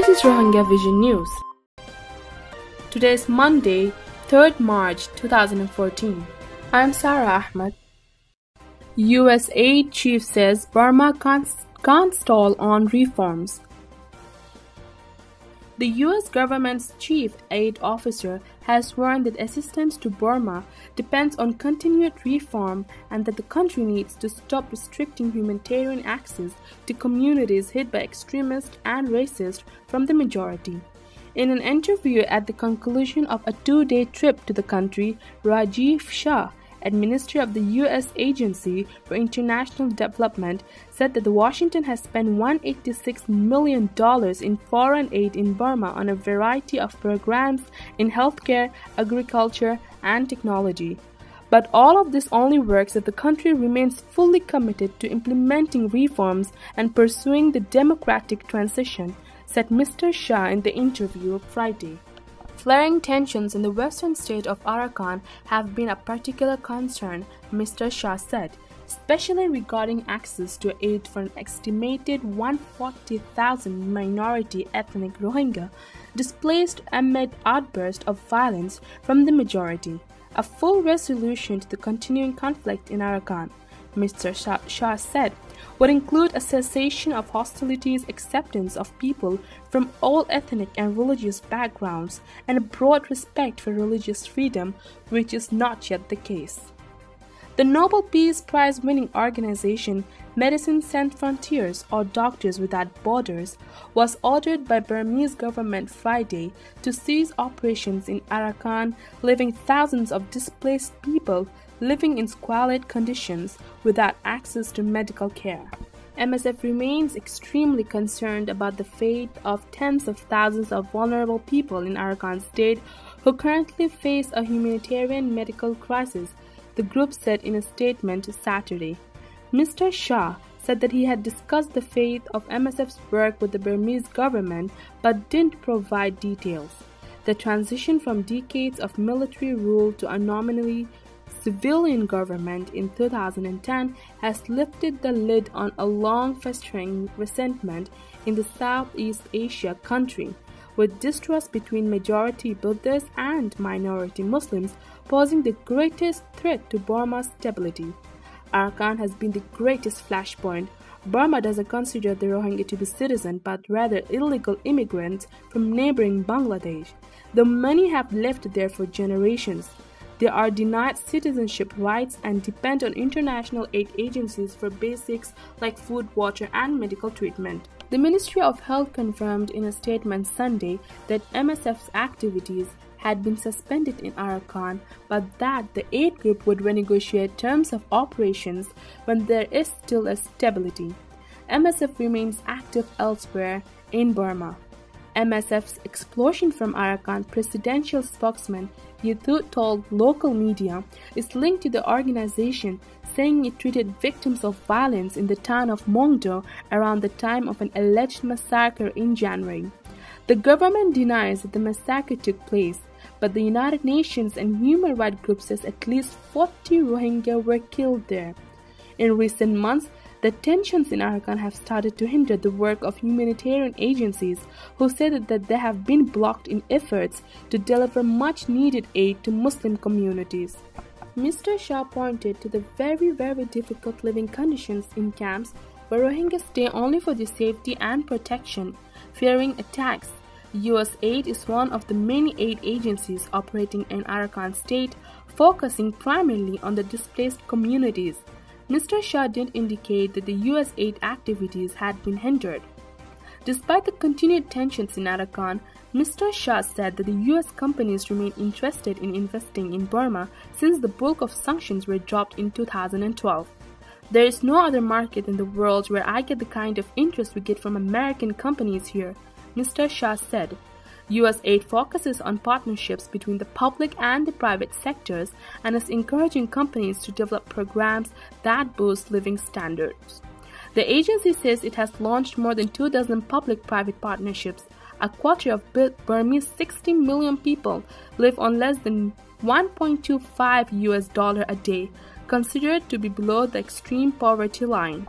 This is Rohingya Vision News. Today is Monday, 3rd March 2014. I am Sarah Ahmed. US aid chief says Burma can't stall on reforms. The US government's chief aid officer has warned that assistance to Burma depends on continued reform and that the country needs to stop restricting humanitarian access to communities hit by extremists and racists from the majority. In an interview at the conclusion of a two-day trip to the country, Rajiv Shah, Administrator of the U.S. Agency for International Development, said that Washington has spent $186 million in foreign aid in Burma on a variety of programs in healthcare, agriculture, and technology. But all of this only works if the country remains fully committed to implementing reforms and pursuing the democratic transition, said Mr. Shah in the interview Friday. Flaring tensions in the western state of Arakan have been a particular concern, Mr. Shah said, especially regarding access to aid for an estimated 140,000 minority ethnic Rohingya displaced amid outbursts of violence from the majority. A full resolution to the continuing conflict in Arakan, Mr. Shah said, would include a cessation of hostilities, acceptance of people from all ethnic and religious backgrounds, and a broad respect for religious freedom, which is not yet the case. The Nobel Peace Prize-winning organization Medicine Sans Frontières, or Doctors Without Borders, was ordered by Burmese government Friday to cease operations in Arakan, leaving thousands of displaced people living in squalid conditions without access to medical care. MSF remains extremely concerned about the fate of tens of thousands of vulnerable people in Arakan state who currently face a humanitarian medical crisis, the group said in a statement Saturday. Mr. Shah said that he had discussed the fate of MSF's work with the Burmese government but didn't provide details. The transition from decades of military rule to a nominally civilian government in 2010 has lifted the lid on a long-festering resentment in the Southeast Asia country, with distrust between majority Buddhists and minority Muslims posing the greatest threat to Burma's stability. Arakan has been the greatest flashpoint. Burma doesn't consider the Rohingya to be citizens but rather illegal immigrants from neighboring Bangladesh, though many have lived there for generations. They are denied citizenship rights and depend on international aid agencies for basics like food, water, and medical treatment. The Ministry of Health confirmed in a statement Sunday that MSF's activities had been suspended in Arakan, but that the aid group would renegotiate terms of operations when there is still a stability. MSF remains active elsewhere in Burma. MSF's expulsion from Arakan presidential spokesman Yithu told local media is linked to the organization, saying it treated victims of violence in the town of Mongdo around the time of an alleged massacre in January. The government denies that the massacre took place, but the United Nations and human rights groups says at least 40 Rohingya were killed there. In recent months, the tensions in Arakan have started to hinder the work of humanitarian agencies who said that they have been blocked in efforts to deliver much-needed aid to Muslim communities. Mr. Shah pointed to the very difficult living conditions in camps where Rohingya stay only for their safety and protection, fearing attacks. USAID is one of the many aid agencies operating in Arakan state, focusing primarily on the displaced communities. Mr. Shah didn't indicate that the U.S. aid activities had been hindered. Despite the continued tensions in Arakan, Mr. Shah said that the U.S. companies remain interested in investing in Burma since the bulk of sanctions were dropped in 2012. There is no other market in the world where I get the kind of interest we get from American companies here, Mr. Shah said. U.S. aid focuses on partnerships between the public and the private sectors and is encouraging companies to develop programs that boost living standards. The agency says it has launched more than 24 public-private partnerships. A quarter of Burmese 60 million people live on less than $1.25 a day, considered to be below the extreme poverty line.